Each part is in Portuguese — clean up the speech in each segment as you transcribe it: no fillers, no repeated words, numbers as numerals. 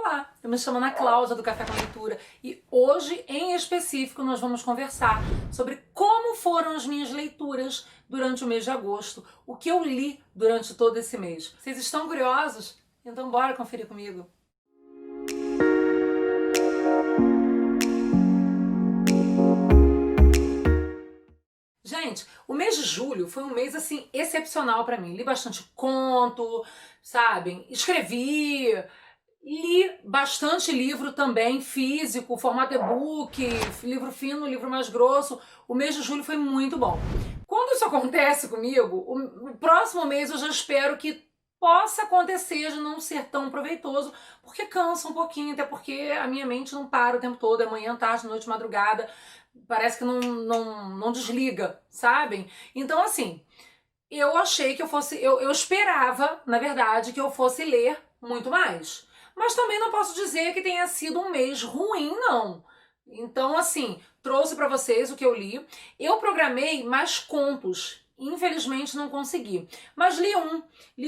Olá, eu me chamo Ana Cláudia do Café com Leitura e hoje, em específico, nós vamos conversar sobre como foram as minhas leituras durante o mês de agosto, o que eu li durante todo esse mês. Vocês estão curiosos? Então bora conferir comigo. Gente, o mês de julho foi um mês, assim, excepcional pra mim. Li bastante conto, sabem? Li bastante livro também, físico, formato e-book, livro fino, livro mais grosso. O mês de julho foi muito bom. Quando isso acontece comigo, o próximo mês eu já espero que possa acontecer de não ser tão proveitoso, porque cansa um pouquinho, até porque a minha mente não para o tempo todo, é manhã, tarde, noite, madrugada, parece que não desliga, sabem? Então, assim, eu achei que eu esperava, na verdade, que eu fosse ler muito mais. Mas também não posso dizer que tenha sido um mês ruim, não. Então, assim, trouxe pra vocês o que eu li. Eu programei mais contos. Infelizmente não consegui. Mas li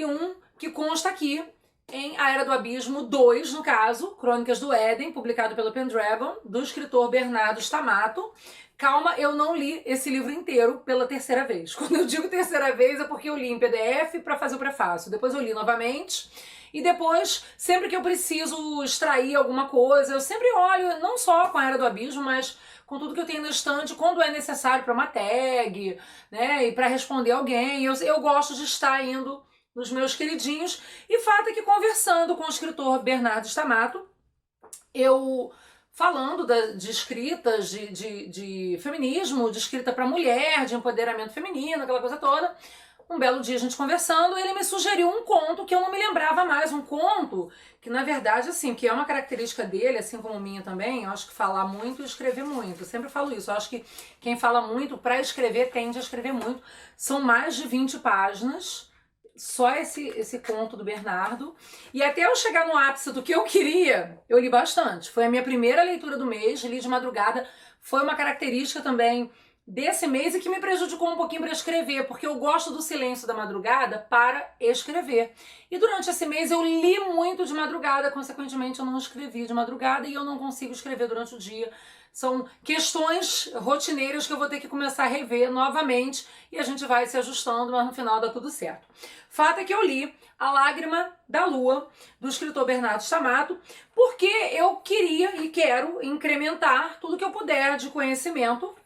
um que consta aqui em A Era do Abismo 2, no caso, Crônicas do Éden, publicado pela Pendragon, do escritor Bernardo Stamato. Calma, eu não li esse livro inteiro pela terceira vez. Quando eu digo terceira vez é porque eu li em PDF para fazer o prefácio. Depois eu li novamente. E depois, sempre que eu preciso extrair alguma coisa, eu sempre olho, não só com A Era do Abismo, mas com tudo que eu tenho na estante, quando é necessário para uma tag, né, e para responder alguém. Eu gosto de estar indo nos meus queridinhos. E fato é que, conversando com o escritor Bernardo Stamato, eu falando de escritas, de feminismo, de escrita para mulher, de empoderamento feminino, aquela coisa toda. Um belo dia a gente conversando, ele me sugeriu um conto que eu não me lembrava mais, um conto que, na verdade, assim, que é uma característica dele, assim como minha também, eu acho que falar muito e escrever muito. Eu sempre falo isso, eu acho que quem fala muito para escrever tende a escrever muito. São mais de 20 páginas, só esse conto do Bernardo. E até eu chegar no ápice do que eu queria, eu li bastante. Foi a minha primeira leitura do mês, li de madrugada. Foi uma característica também desse mês e que me prejudicou um pouquinho para escrever, porque eu gosto do silêncio da madrugada para escrever. E durante esse mês eu li muito de madrugada, consequentemente eu não escrevi de madrugada e eu não consigo escrever durante o dia. São questões rotineiras que eu vou ter que começar a rever novamente e a gente vai se ajustando, mas no final dá tudo certo. Fato é que eu li A Lágrima da Lua, do escritor Bernardo Stamato, porque eu queria e quero incrementar tudo que eu puder de conhecimento.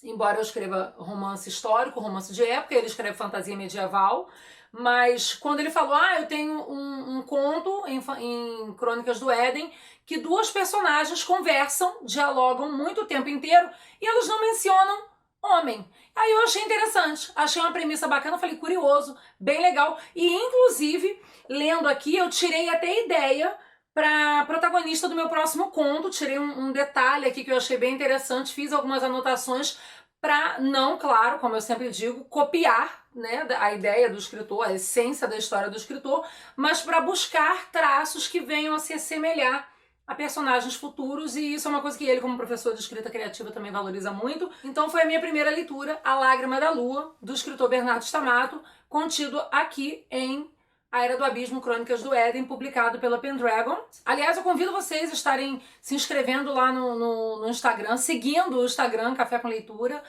Embora eu escreva romance histórico, romance de época, ele escreve fantasia medieval, mas quando ele falou, eu tenho um conto em Crônicas do Éden que duas personagens conversam, dialogam muito o tempo inteiro e elas não mencionam homem. Aí eu achei interessante, achei uma premissa bacana, falei, curioso, bem legal. E inclusive, lendo aqui, eu tirei até ideia para protagonista do meu próximo conto, tirei um detalhe aqui que eu achei bem interessante, fiz algumas anotações para não, claro, como eu sempre digo, copiar, né, a ideia do escritor, a essência da história do escritor, mas para buscar traços que venham a se assemelhar a personagens futuros, e isso é uma coisa que ele, como professor de escrita criativa, também valoriza muito. Então foi a minha primeira leitura, A Lágrima da Lua, do escritor Bernardo Stamato, contido aqui em A Era do Abismo, Crônicas do Éden, publicado pela Pendragon. Aliás, eu convido vocês a estarem se inscrevendo lá no Instagram, seguindo o Instagram Café com Leitura,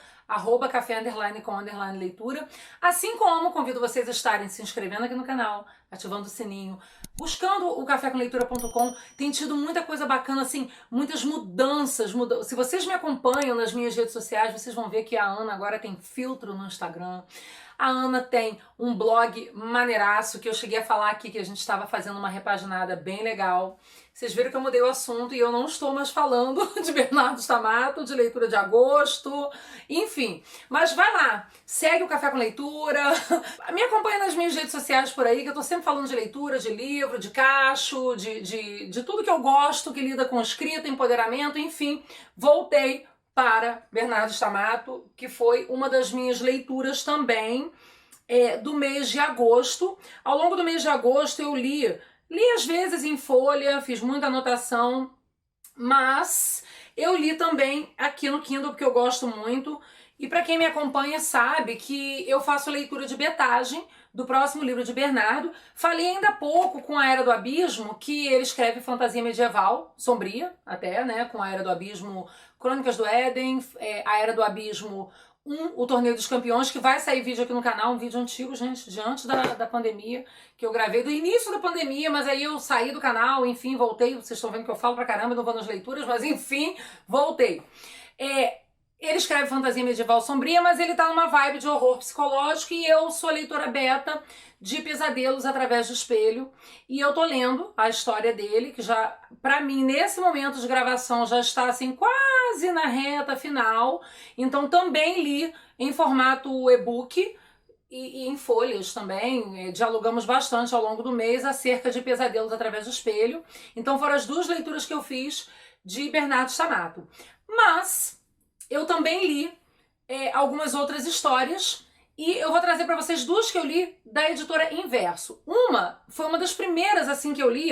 @café_com_leitura. Assim como convido vocês a estarem se inscrevendo aqui no canal, ativando o sininho, buscando o cafécomleitura.com. Tem tido muita coisa bacana, assim, muitas mudanças. Se vocês me acompanham nas minhas redes sociais, vocês vão ver que a Ana agora tem filtro no Instagram. A Ana tem um blog maneiraço, que eu cheguei a falar aqui que a gente estava fazendo uma repaginada bem legal. Vocês viram que eu mudei o assunto e eu não estou mais falando de Bernardo Stamato, de leitura de agosto, enfim. Mas vai lá, segue o Café com Leitura, me acompanha nas minhas redes sociais por aí, que eu tô sempre falando de leitura, de livro, de cacho, de tudo que eu gosto, que lida com escrita, empoderamento, enfim. Voltei para Bernardo Stamato, que foi uma das minhas leituras também do mês de agosto. Ao longo do mês de agosto eu li às vezes em folha, fiz muita anotação, mas eu li também aqui no Kindle, porque eu gosto muito. E para quem me acompanha sabe que eu faço leitura de betagem do próximo livro de Bernardo. Falei ainda há pouco com a Era do Abismo, que ele escreve fantasia medieval, sombria até, né? Com a Era do Abismo, Crônicas do Éden, a Era do Abismo, o Torneio dos Campeões, que vai sair vídeo aqui no canal, um vídeo antigo, gente, de antes da pandemia, que eu gravei do início da pandemia, mas aí eu saí do canal, enfim, voltei. Vocês estão vendo que eu falo pra caramba, não vou nas leituras, mas enfim, voltei. Ele escreve fantasia medieval sombria, mas ele tá numa vibe de horror psicológico e eu sou leitora beta de Pesadelos através do Espelho e eu tô lendo a história dele, que já, pra mim, nesse momento de gravação, já está assim quase na reta final, então também li em formato e-book e em folhas também, dialogamos bastante ao longo do mês acerca de Pesadelos através do Espelho, então foram as duas leituras que eu fiz de Bernardo Stamato. Mas eu também li algumas outras histórias e eu vou trazer para vocês duas que eu li da editora Inverso. Uma foi uma das primeiras assim que eu li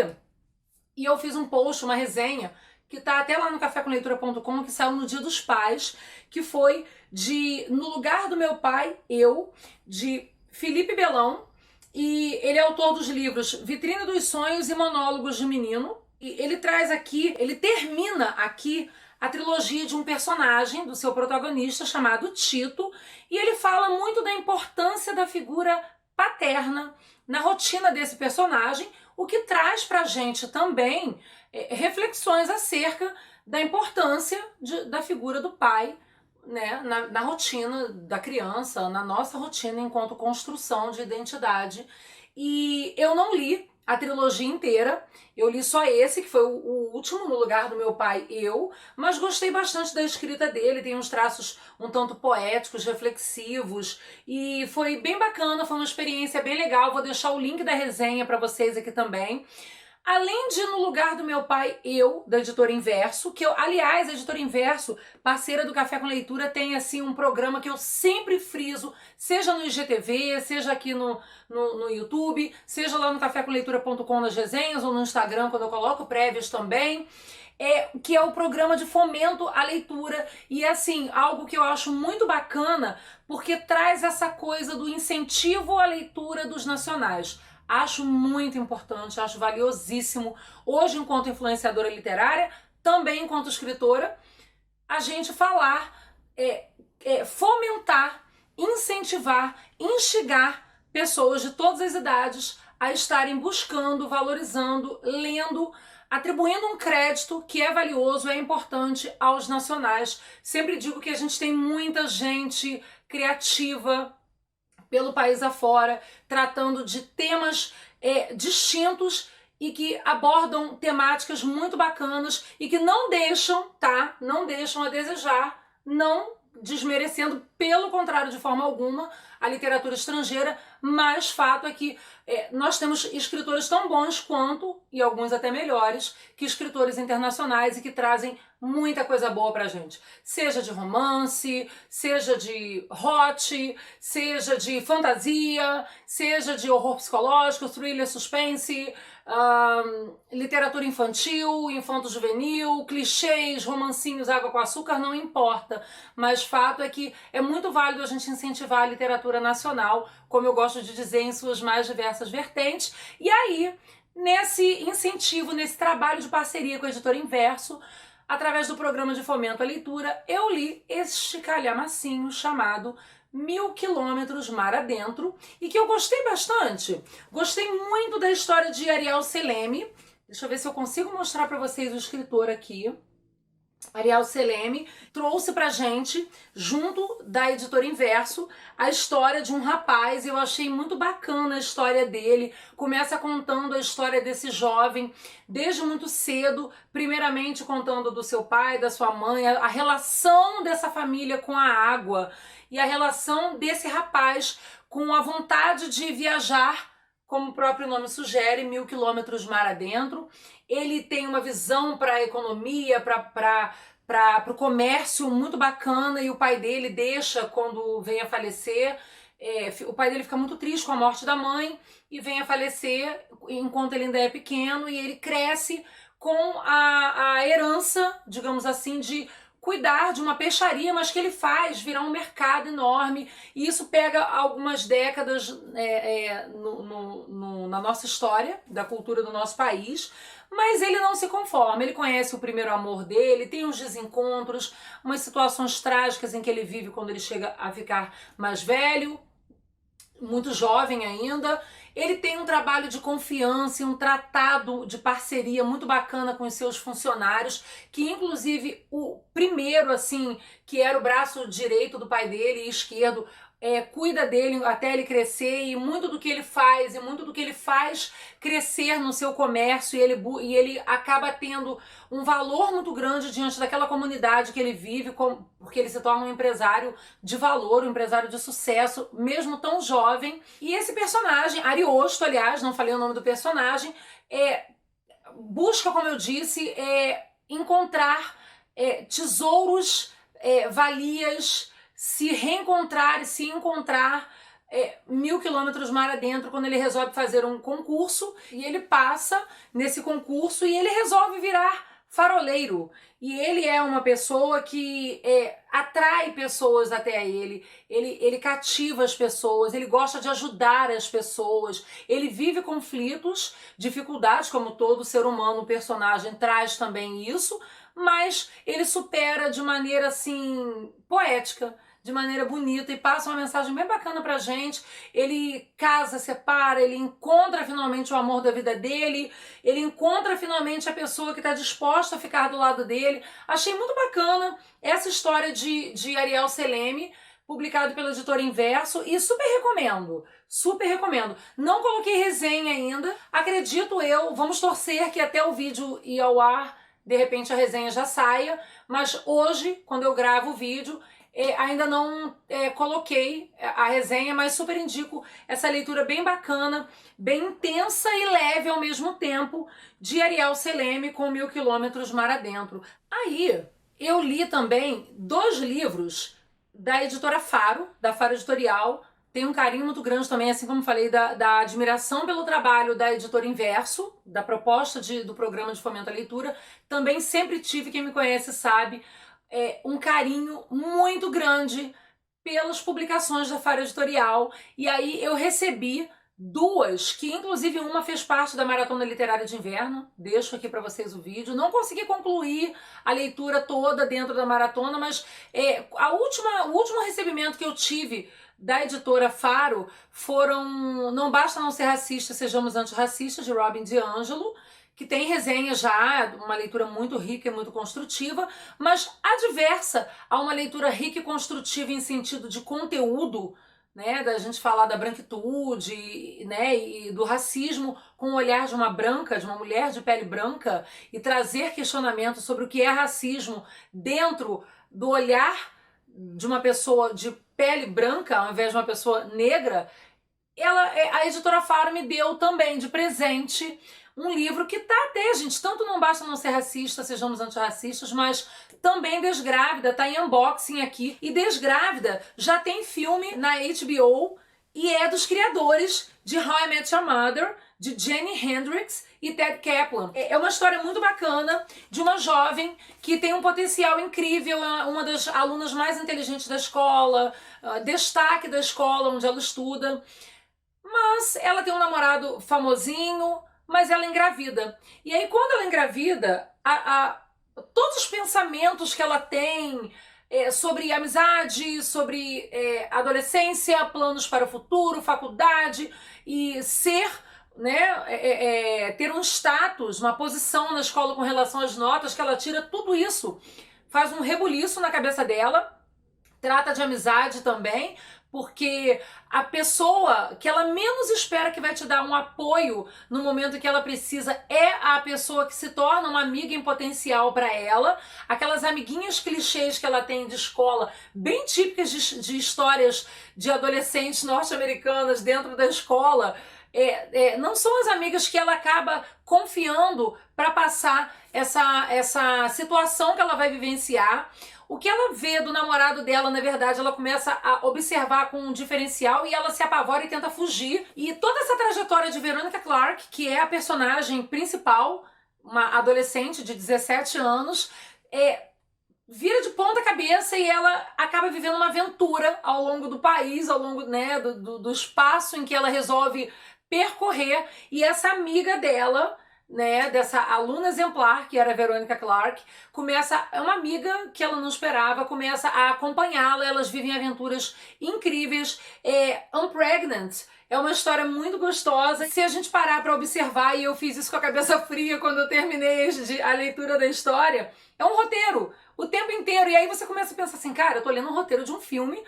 e eu fiz um post, uma resenha, que tá até lá no cafécomleitura.com, que saiu no Dia dos Pais, que foi de No Lugar do Meu Pai, Eu, de Felipe Belão, e ele é autor dos livros Vitrine dos Sonhos e Monólogos de Menino, e ele traz aqui, ele termina aqui a trilogia de um personagem, do seu protagonista, chamado Tito, e ele fala muito da importância da figura paterna na rotina desse personagem, o que traz pra gente também reflexões acerca da importância da figura do pai, né, na rotina da criança, na nossa rotina enquanto construção de identidade. E eu não li a trilogia inteira, eu li só esse, que foi o último, No Lugar do Meu Pai, Eu, mas gostei bastante da escrita dele, tem uns traços um tanto poéticos, reflexivos, e foi bem bacana, foi uma experiência bem legal. Vou deixar o link da resenha para vocês aqui também. Além de No Lugar do Meu Pai, Eu, da Editora Inverso, que eu, aliás, a Editora Inverso, parceira do Café com Leitura, tem assim um programa que eu sempre friso, seja no IGTV, seja aqui no YouTube, seja lá no cafécomleitura.com nas resenhas ou no Instagram, quando eu coloco prévias também, que é o programa de fomento à leitura. E é assim, algo que eu acho muito bacana, porque traz essa coisa do incentivo à leitura dos nacionais. Acho muito importante, acho valiosíssimo, hoje enquanto influenciadora literária, também enquanto escritora, a gente falar, fomentar, incentivar, instigar pessoas de todas as idades a estarem buscando, valorizando, lendo, atribuindo um crédito que é valioso, é importante aos nacionais. Sempre digo que a gente tem muita gente criativa pelo país afora, tratando de temas distintos e que abordam temáticas muito bacanas e que não deixam, tá? Não deixam a desejar, não desmerecendo, pelo contrário, de forma alguma, a literatura estrangeira, mas fato é que nós temos escritores tão bons quanto, e alguns até melhores, que escritores internacionais e que trazem muita coisa boa pra gente. Seja de romance, seja de hot, seja de fantasia, seja de horror psicológico, thriller, suspense, literatura infantil, infanto-juvenil, clichês, romancinhos, água com açúcar, não importa. Mas fato é que é muito válido a gente incentivar a literatura nacional, como eu gosto de dizer, em suas mais diversas vertentes. E aí, nesse incentivo, nesse trabalho de parceria com a Editora Inverso, através do programa de fomento à leitura, eu li este calhamacinho chamado 1000 Quilômetros Mar Adentro, e que eu gostei bastante. Gostei muito da história de Ariel Celeme. Deixa eu ver se eu consigo mostrar para vocês o escritor aqui. Ariel Celeme trouxe pra gente, junto da Editora Inverso, a história de um rapaz. Eu achei muito bacana a história dele. Começa contando a história desse jovem desde muito cedo, primeiramente contando do seu pai, da sua mãe, a relação dessa família com a água e a relação desse rapaz com a vontade de viajar, como o próprio nome sugere, 1000 quilômetros mar adentro. Ele tem uma visão para a economia, para o comércio muito bacana, e o pai dele deixa quando vem a falecer. O pai dele fica muito triste com a morte da mãe e vem a falecer enquanto ele ainda é pequeno, e ele cresce com a herança, digamos assim, de cuidar de uma peixaria, mas que ele faz virar um mercado enorme, e isso pega algumas décadas na nossa história, da cultura do nosso país, mas ele não se conforma, ele conhece o primeiro amor dele, tem uns desencontros, umas situações trágicas em que ele vive quando ele chega a ficar mais velho, muito jovem ainda. Ele tem um trabalho de confiança e um tratado de parceria muito bacana com os seus funcionários, que inclusive o primeiro, assim, que era o braço direito do pai dele e esquerdo, cuida dele até ele crescer, e muito do que ele faz, e muito do que ele faz crescer no seu comércio, e ele acaba tendo um valor muito grande diante daquela comunidade que ele vive, porque ele se torna um empresário de valor, um empresário de sucesso, mesmo tão jovem. E esse personagem, Ariosto, aliás, não falei o nome do personagem, busca, como eu disse, encontrar tesouros, valias, se reencontrar e se encontrar 1000 quilômetros mar adentro, quando ele resolve fazer um concurso, e ele passa nesse concurso e ele resolve virar faroleiro. E ele é uma pessoa que atrai pessoas até ele cativa as pessoas, ele gosta de ajudar as pessoas, ele vive conflitos, dificuldades, como todo ser humano, o personagem traz também isso, mas ele supera de maneira assim poética, de maneira bonita, e passa uma mensagem bem bacana pra gente. Ele casa, separa, ele encontra finalmente o amor da vida dele, ele encontra finalmente a pessoa que está disposta a ficar do lado dele. Achei muito bacana essa história de Ariel Celeme, publicado pela editora Inverso, e super recomendo, super recomendo. Não coloquei resenha ainda, acredito eu, vamos torcer que até o vídeo ir ao ar, de repente a resenha já saia, mas hoje, quando eu gravo o vídeo, ainda não coloquei a resenha, mas super indico essa leitura bem bacana, bem intensa e leve ao mesmo tempo, de Ariel Celeme, com 1000 quilômetros mar adentro. Aí, eu li também 2 livros da editora Faro, da Faro Editorial. Tenho um carinho muito grande também, assim como falei, da admiração pelo trabalho da editora Inverso, da proposta do programa de fomento à leitura. Também sempre tive, quem me conhece sabe, um carinho muito grande pelas publicações da Faro Editorial. E aí eu recebi 2, que inclusive uma fez parte da Maratona Literária de Inverno. Deixo aqui para vocês o vídeo. Não consegui concluir a leitura toda dentro da maratona, mas o último recebimento que eu tive da editora Faro foram Não Basta Não Ser Racista, Sejamos Antirracistas, de Robin DiAngelo, que tem resenha já, uma leitura muito rica e muito construtiva, mas adversa a uma leitura rica e construtiva em sentido de conteúdo, né, da gente falar da branquitude, né, e do racismo com o olhar de uma branca, de uma mulher de pele branca, e trazer questionamento sobre o que é racismo dentro do olhar de uma pessoa de pele branca ao invés de uma pessoa negra. A editora Faro me deu também de presente um livro que tá até, gente, tanto Não Basta Não Ser Racista, Sejamos Antirracistas, mas também Desgrávida, tá em unboxing aqui. E Desgrávida já tem filme na HBO e é dos criadores de How I Met Your Mother, de Jenny Hendricks e Ted Kaplan. É uma história muito bacana de uma jovem que tem um potencial incrível, uma das alunas mais inteligentes da escola, destaque da escola onde ela estuda, mas ela tem um namorado famosinho, mas ela engravida. E aí, quando ela engravida, todos os pensamentos que ela tem sobre amizade, sobre adolescência, planos para o futuro, faculdade e ser, né, ter um status, uma posição na escola com relação às notas que ela tira, tudo isso faz um rebuliço na cabeça dela. Trata de amizade também, porque a pessoa que ela menos espera que vai te dar um apoio no momento que ela precisa é a pessoa que se torna uma amiga em potencial para ela. Aquelas amiguinhas clichês que ela tem de escola, bem típicas de histórias de adolescentes norte-americanas dentro da escola, não são as amigas que ela acaba confiando para passar essa situação que ela vai vivenciar. O que ela vê do namorado dela, na verdade, ela começa a observar com um diferencial e ela se apavora e tenta fugir. E toda essa trajetória de Veronica Clark, que é a personagem principal, uma adolescente de 17 anos, vira de ponta cabeça e ela acaba vivendo uma aventura ao longo do país, ao longo, né, do espaço em que ela resolve percorrer. E essa amiga dela, né, dessa aluna exemplar, que era a Veronica Clark, é uma amiga que ela não esperava, começa a acompanhá-la, elas vivem aventuras incríveis. Unpregnant é uma história muito gostosa. Se a gente parar para observar, e eu fiz isso com a cabeça fria quando eu terminei a leitura da história, é um roteiro o tempo inteiro. E aí você começa a pensar assim, cara, eu tô lendo um roteiro de um filme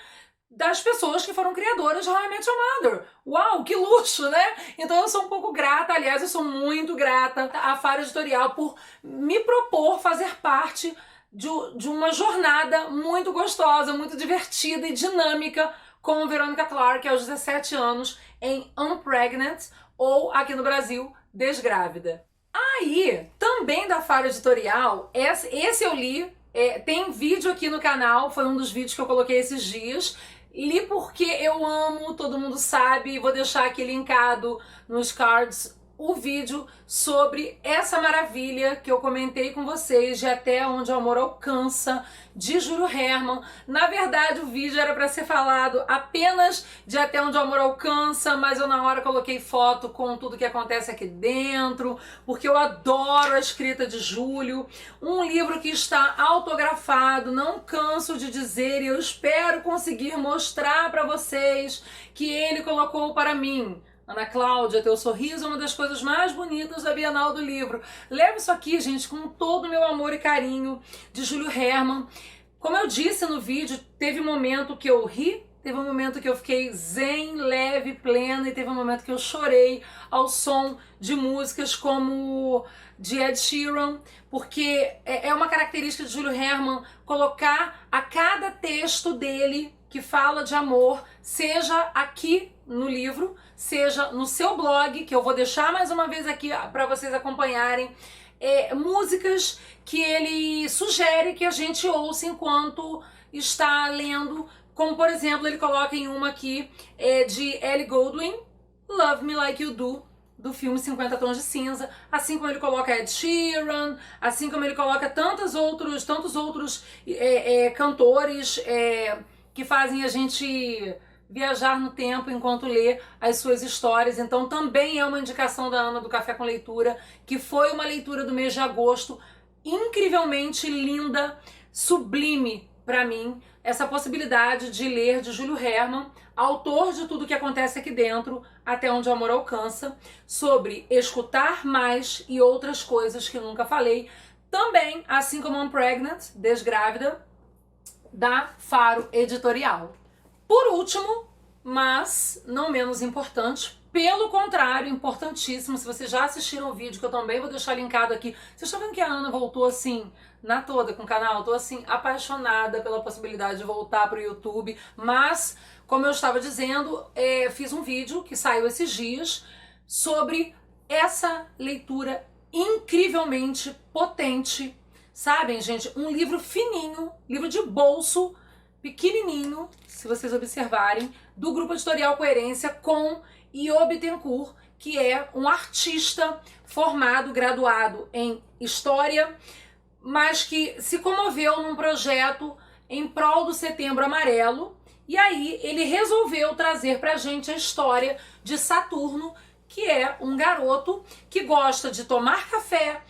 das pessoas que foram criadoras de How I Met Your Mother. Uau, que luxo, né? Então eu sou um pouco grata, aliás, eu sou muito grata à Faro Editorial por me propor fazer parte de uma jornada muito gostosa, muito divertida e dinâmica com Veronica Clark aos 17 anos em Unpregnant, ou aqui no Brasil, Desgrávida. Aí, também da Faro Editorial, esse eu li, tem vídeo aqui no canal, foi um dos vídeos que eu coloquei esses dias. Li porque eu amo, todo mundo sabe, vou deixar aqui linkado nos cards o vídeo sobre essa maravilha que eu comentei com vocês, de Até Onde o Amor Alcança, de Júlio Herman. Na verdade, o vídeo era para ser falado apenas de Até Onde o Amor Alcança, mas eu na hora coloquei foto com tudo que acontece aqui dentro, porque eu adoro a escrita de Júlio. Um livro que está autografado, não canso de dizer, e eu espero conseguir mostrar para vocês que ele colocou para mim. Ana Cláudia, teu sorriso é uma das coisas mais bonitas da Bienal do Livro. Levo isso aqui, gente, com todo o meu amor e carinho, de Júlio Herman. Como eu disse no vídeo, teve um momento que eu ri, teve um momento que eu fiquei zen, leve, plena, e teve um momento que eu chorei ao som de músicas como de Ed Sheeran, porque é uma característica de Júlio Herman colocar a cada texto dele que fala de amor, seja aqui no livro, seja no seu blog, que eu vou deixar mais uma vez aqui para vocês acompanharem, músicas que ele sugere que a gente ouça enquanto está lendo, como por exemplo, ele coloca em uma aqui de Ellie Goulding, Love Me Like You Do, do filme 50 Tons de Cinza, assim como ele coloca Ed Sheeran, assim como ele coloca tantos outros cantores que fazem a gente viajar no tempo enquanto lê as suas histórias. Então também é uma indicação da Ana do Café com Leitura, que foi uma leitura do mês de agosto incrivelmente linda, sublime para mim, essa possibilidade de ler de Júlio Herman, autor de tudo que acontece aqui dentro, Até Onde o Amor Alcança, sobre escutar mais e outras coisas que nunca falei. Também, assim como Unpregnant, Desgrávida, da Faro Editorial. Por último, mas não menos importante, pelo contrário, importantíssimo, se vocês já assistiram o vídeo, que eu também vou deixar linkado aqui. Vocês estão vendo que a Ana voltou assim, na toda com o canal? Eu tô assim, apaixonada pela possibilidade de voltar pro YouTube, mas, como eu estava dizendo, fiz um vídeo que saiu esses dias sobre essa leitura incrivelmente potente. Sabem, gente, um livro fininho, livro de bolso, pequenininho, se vocês observarem, do Grupo Editorial Coerência, com Iob Bittencourt, que é um artista formado, graduado em História, mas que se comoveu num projeto em prol do Setembro Amarelo, e aí ele resolveu trazer pra gente a história de Saturno, que é um garoto que gosta de tomar café,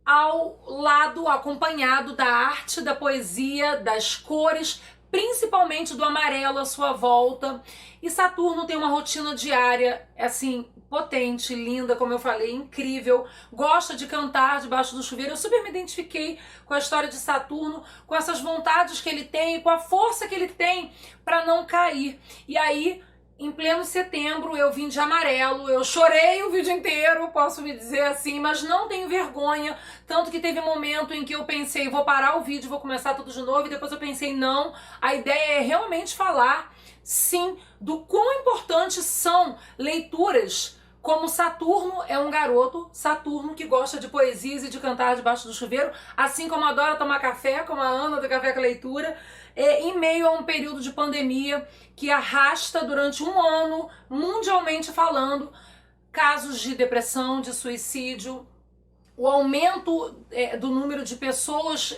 ao lado, acompanhado da arte, da poesia, das cores, principalmente do amarelo à sua volta. E Saturno tem uma rotina diária, assim, potente, linda, como eu falei, incrível. Gosta de cantar debaixo do chuveiro. Eu super me identifiquei com a história de Saturno, com essas vontades que ele tem, com a força que ele tem para não cair. E aí, em pleno setembro, eu vim de amarelo, eu chorei o vídeo inteiro, posso me dizer assim, mas não tenho vergonha, tanto que teve um momento em que eu pensei, vou parar o vídeo, vou começar tudo de novo, e depois eu pensei, não, a ideia é realmente falar, sim, do quão importantes são leituras como Saturno é um garoto, Saturno que gosta de poesias e de cantar debaixo do chuveiro, assim como adora tomar café, como a Ana do Café com a Leitura, em meio a um período de pandemia que arrasta durante um ano, mundialmente falando, casos de depressão, de suicídio, o aumento do número de pessoas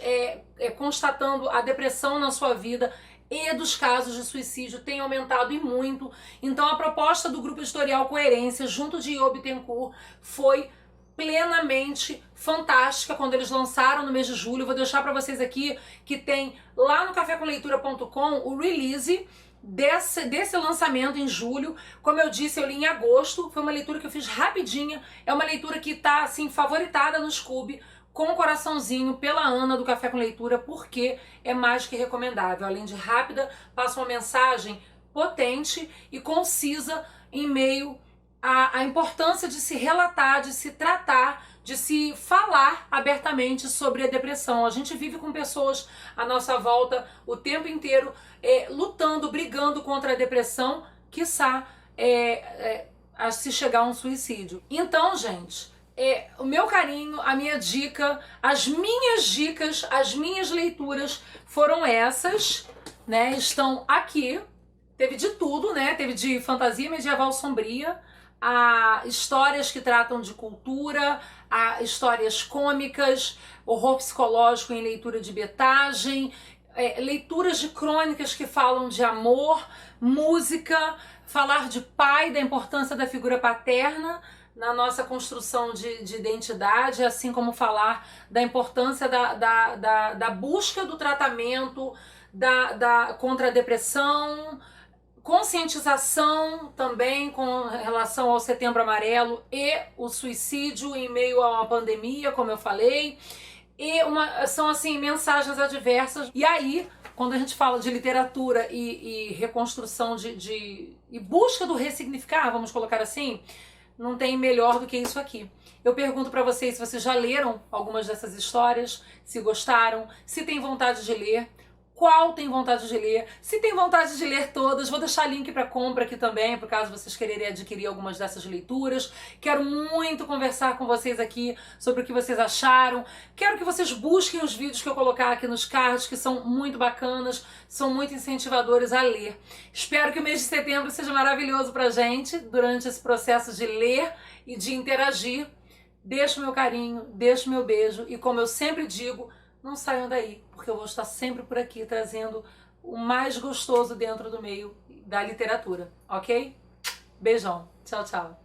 constatando a depressão na sua vida e dos casos de suicídio tem aumentado e muito. Então a proposta do Grupo Editorial Coerência, junto de Iob Bittencourt, foi plenamente fantástica quando eles lançaram no mês de julho. Eu vou deixar para vocês aqui que tem lá no cafécomleitura.com o release desse lançamento em julho. Como eu disse, eu li em agosto, foi uma leitura que eu fiz rapidinha, é uma leitura que tá assim favoritada no Scoob, com um coraçãozinho pela Ana do Café com Leitura, porque é mais que recomendável. Além de rápida, passa uma mensagem potente e concisa em meio à importância de se relatar, de se tratar, de se falar abertamente sobre a depressão. A gente vive com pessoas à nossa volta o tempo inteiro lutando, brigando contra a depressão, quiçá a se chegar a um suicídio. Então, gente, o meu carinho, a minha dica, as minhas dicas, as minhas leituras foram essas, né? Estão aqui. Teve de tudo, né? Teve de fantasia medieval sombria, a histórias que tratam de cultura, a histórias cômicas, horror psicológico em leitura de betagem, leituras de crônicas que falam de amor, música, falar de pai, da importância da figura paterna na nossa construção de identidade, assim como falar da importância da busca do tratamento contra a depressão, conscientização também com relação ao Setembro Amarelo e o suicídio em meio a uma pandemia, como eu falei, e são assim mensagens adversas. E aí, quando a gente fala de literatura e reconstrução e busca do ressignificar, vamos colocar assim, não tem melhor do que isso aqui. Eu pergunto pra vocês se vocês já leram algumas dessas histórias, se gostaram, se tem vontade de ler, qual tem vontade de ler, se tem vontade de ler todas. Vou deixar link para compra aqui também, por caso vocês quererem adquirir algumas dessas leituras. Quero muito conversar com vocês aqui sobre o que vocês acharam. Quero que vocês busquem os vídeos que eu colocar aqui nos cards, que são muito bacanas, são muito incentivadores a ler. Espero que o mês de setembro seja maravilhoso pra gente, durante esse processo de ler e de interagir. Deixo meu carinho, deixo meu beijo e, como eu sempre digo, não saiam daí, porque eu vou estar sempre por aqui trazendo o mais gostoso dentro do meio da literatura, ok? Beijão. Tchau, tchau.